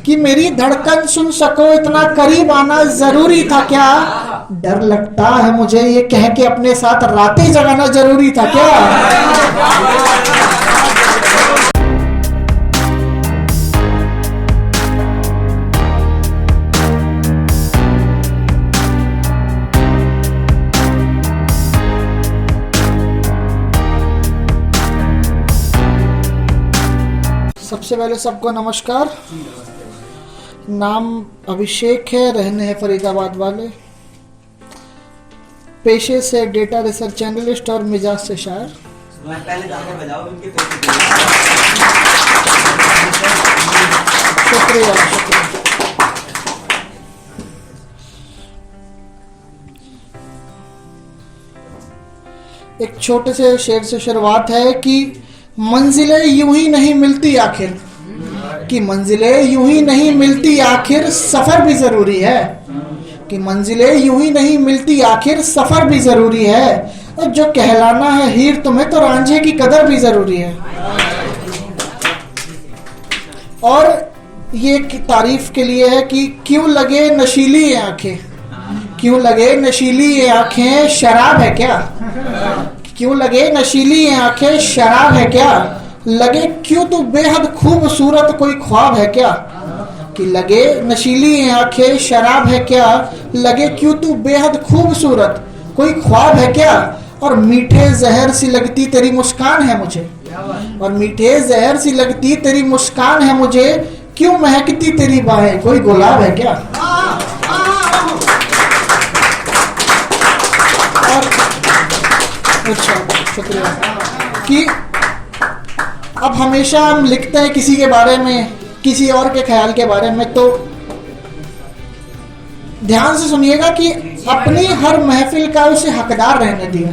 कि मेरी धड़कन सुन सको इतना करीब आना जरूरी था क्या? डर लगता है मुझे ये कह के अपने साथ रातें जगाना जरूरी था क्या? सबसे पहले सबको नमस्कार। नाम अभिषेक है, रहने हैं फरीदाबाद वाले, पेशे से डेटा रिसर्च एनालिस्ट और मिजाज से शायर। शुक्रिया शुक्रिया। एक छोटे से शेर से शुरुआत है कि मंजिलें यूं ही नहीं मिलती आखिर, कि मंजिलें यूं ही नहीं मिलती आखिर सफर भी जरूरी है, कि मंजिलें यूं ही नहीं मिलती आखिर सफर भी जरूरी है, और जो कहलाना है हीर तुम्हें तो रांझे की कदर भी जरूरी है। और ये तारीफ के लिए है कि क्यों लगे नशीली ये आंखें, क्यों लगे नशीली ये आंखें शराब है क्या? क्यों लगे नशीली ये आंखें शराब है क्या? लगे क्यों तू बेहद खूबसूरत कोई ख्वाब है क्या? कि लगे नशीली ये आंखें शराब है क्या? लगे क्यों तू बेहद खूबसूरत कोई ख्वाब है क्या? और मीठे जहर सी लगती तेरी मुस्कान है मुझे, और मीठे जहर सी लगती तेरी मुस्कान है मुझे, क्यों महकती तेरी बाहें कोई गुलाब है क्या? अच्छा शुक्रिया। कि अब हमेशा हम लिखते हैं किसी के बारे में, किसी और के ख्याल के बारे में, तो ध्यान से सुनिएगा कि अपनी हर महफिल का उसे हकदार रहने दिया,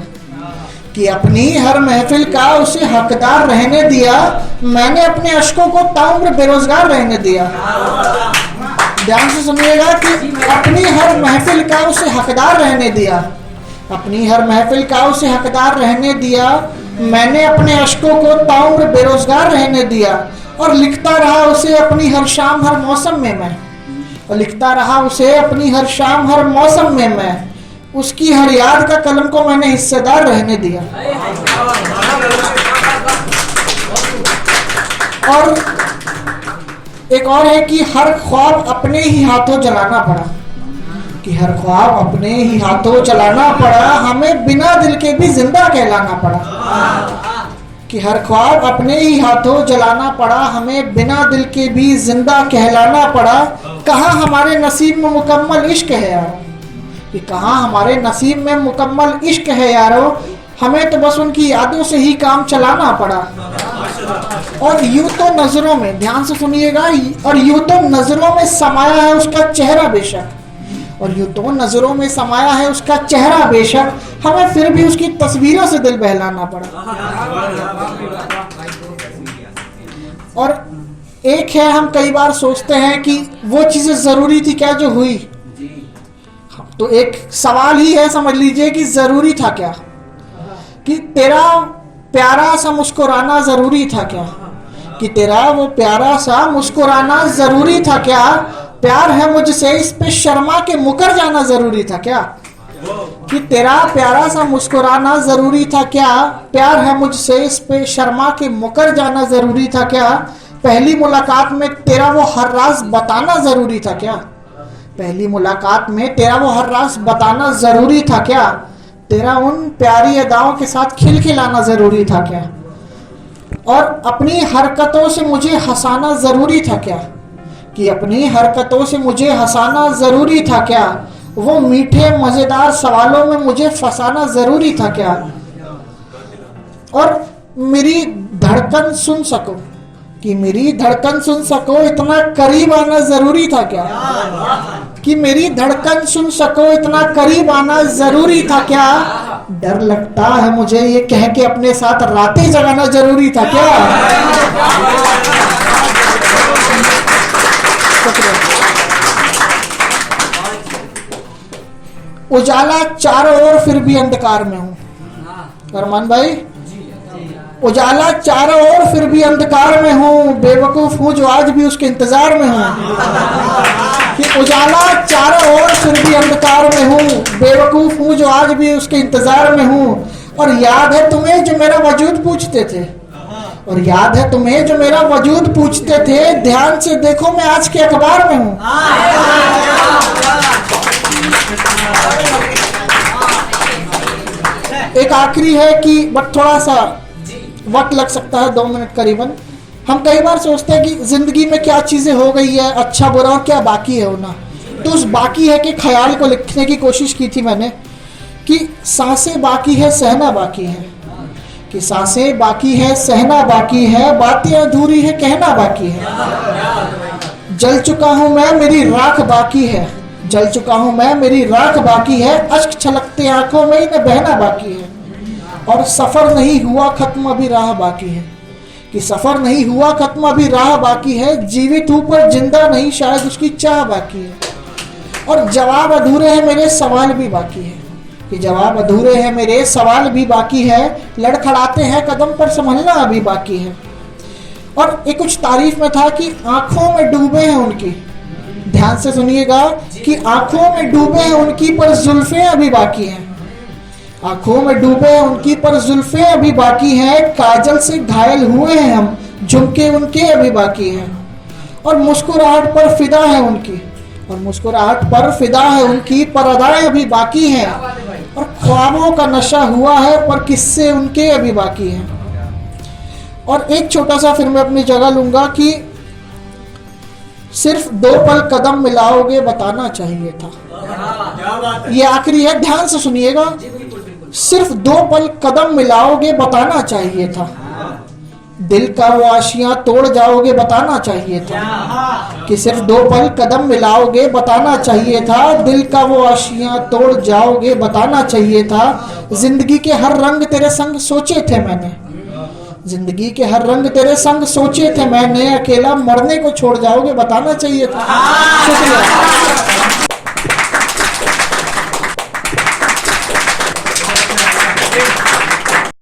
कि अपनी हर महफिल का उसे हकदार रहने दिया, मैंने अपने अश्कों को ताउम्र बेरोजगार रहने दिया। ध्यान से सुनिएगा कि अपनी हर महफिल का उसे हकदार रहने दिया, अपनी हर महफिल का उसे हकदार रहने दिया, मैंने अपने अश्कों को ताउम्र बेरोजगार रहने दिया, और लिखता रहा उसे अपनी हर शाम हर मौसम में मैं, और लिखता रहा उसे अपनी हर शाम हर मौसम में मैं, उसकी हर याद का कलम को मैंने हिस्सेदार रहने दिया। और एक और है कि हर ख्वाब अपने ही हाथों जलाना पड़ा, कि हर ख्वाब अपने ही हाथों जलाना पड़ा, हमें बिना दिल के भी जिंदा कहलाना पड़ा, कि हर ख्वाब अपने ही हाथों जलाना पड़ा, हमें बिना दिल के भी जिंदा कहलाना पड़ा। कहाँ हमारे नसीब में मुकम्मल इश्क है यारो, कि कहाँ हमारे नसीब में मुकम्मल इश्क है यारो, हमें तो बस उनकी यादों से ही काम चलाना पड़ा। और यूं तो नजरों में, ध्यान से सुनिएगा, और यूं तो नजरों में समाया है उसका चेहरा बेशक, और यूं तो नजरों में समाया है उसका चेहरा बेशक, हमें फिर भी उसकी तस्वीरों से दिल बहलाना पड़ा। और एक है, हम कई बार सोचते हैं कि वो चीजें जरूरी थी क्या जो हुई, तो एक सवाल ही है, समझ लीजिए कि जरूरी था क्या? कि तेरा प्यारा सा मुस्कुराना जरूरी था क्या? कि तेरा वो प्यारा सा मुस्कुराना जरूरी था क्या? प्यार है मुझसे इस पे शर्मा के मुकर जाना जरूरी था क्या? कि तेरा प्यारा सा मुस्कुराना जरूरी था क्या? प्यार है मुझसे इस पे शर्मा के मुकर जाना जरूरी था क्या? पहली मुलाकात में तेरा वो हर राज बताना जरूरी था क्या? पहली मुलाकात में तेरा वो हर राज बताना जरूरी था क्या? तेरा उन प्यारी अदाओं के साथ खिलखिलाना जरूरी था क्या? और अपनी हरकतों से मुझे हंसाना जरूरी था क्या? कि अपनी हरकतों से मुझे हंसाना जरूरी था क्या? वो मीठे मजेदार सवालों में मुझे फंसाना जरूरी था क्या? और मेरी धड़कन सुन सको, कि मेरी धड़कन सुन सको इतना करीब आना जरूरी था क्या? कि मेरी धड़कन सुन सको इतना करीब आना जरूरी था क्या? डर लगता है मुझे ये कह के अपने साथ रातें जगाना जरूरी था क्या? उजाला चारों ओर फिर भी अंधकार में हूं। अरमान भाई, उजाला चारों ओर फिर भी अंधकार में हूँ, बेवकूफ हूँ जो आज भी उसके इंतजार में हूँ। कि उजाला चारों ओर फिर भी अंधकार में हूँ, बेवकूफ हूँ जो आज भी उसके इंतजार में हूँ। और याद है तुम्हें जो मेरा वजूद पूछते थे, और याद है तुम्हें जो मेरा वजूद पूछते थे, ध्यान से देखो मैं आज के अखबार में हूँ। एक आखिरी है कि बट थोड़ा सा वक्त लग सकता है, 2 मिनट करीबन। हम कई बार सोचते हैं कि जिंदगी में क्या चीजें हो गई है, अच्छा बुरा, और क्या बाकी है होना। तो उस बाकी है के ख्याल को लिखने की कोशिश की थी मैंने कि सांसें बाकी है, सहना बाकी है। कि सांसें बाकी है, सहना बाकी है, बातें अधूरी है, कहना बाकी है। जल चुका हूं मैं, मेरी राख बाकी है। जल चुका हूं मैं, मेरी राख बाकी है। अश्क छलकते आंखों में इन्हें बहना बाकी है। और सफर नहीं हुआ खत्म, अभी राह बाकी है। कि सफर नहीं हुआ खत्म, अभी राह बाकी है। जीवित हूं पर जिंदा नहीं, शायद उसकी चाह बाकी है। और जवाब अधूरे हैं, मेरे सवाल भी बाकी है। कि जवाब अधूरे हैं, मेरे सवाल भी बाकी है। लड़खड़ाते हैं कदम पर, संभलना अभी बाकी है। और एक कुछ तारीफ में था कि आंखों में डूबे हैं उनकी, ध्यान से सुनिएगा, कि आंखों में डूबे हैं उनकी पर जुल्फें अभी बाकी हैं। आंखों में डूबे हैं उनकी पर जुल्फें अभी बाकी हैं। काजल से घायल हुए हैं हम, झुमके उनके अभी बाकी हैं। और मुस्कुराहट पर फिदा है उनकी, और मुस्कुराहट पर फिदा है उनकी, पर अदाएं अभी बाकी हैं। और ख्वाबों का नशा हुआ है, पर किस्से उनके अभी बाकी हैं। और एक छोटा सा फिर मैं अपनी जगह लूंगा कि सिर्फ 2 पल कदम मिलाओगे बताना चाहिए था। ये आखिरी है, ध्यान से सुनिएगा। सिर्फ 2 पल कदम मिलाओगे बताना चाहिए था। दिल का वो आशियां तोड़ जाओगे बताना चाहिए था। कि सिर्फ 2 पल कदम मिलाओगे बताना चाहिए था। दिल का वो आशियां तोड़ जाओगे बताना चाहिए था। जिंदगी के हर रंग तेरे संग सोचे थे मैंने, जिंदगी के हर रंग तेरे संग सोचे थे मैंने। अकेला मरने को छोड़ जाओगे बताना चाहिए था। शुक्रिया।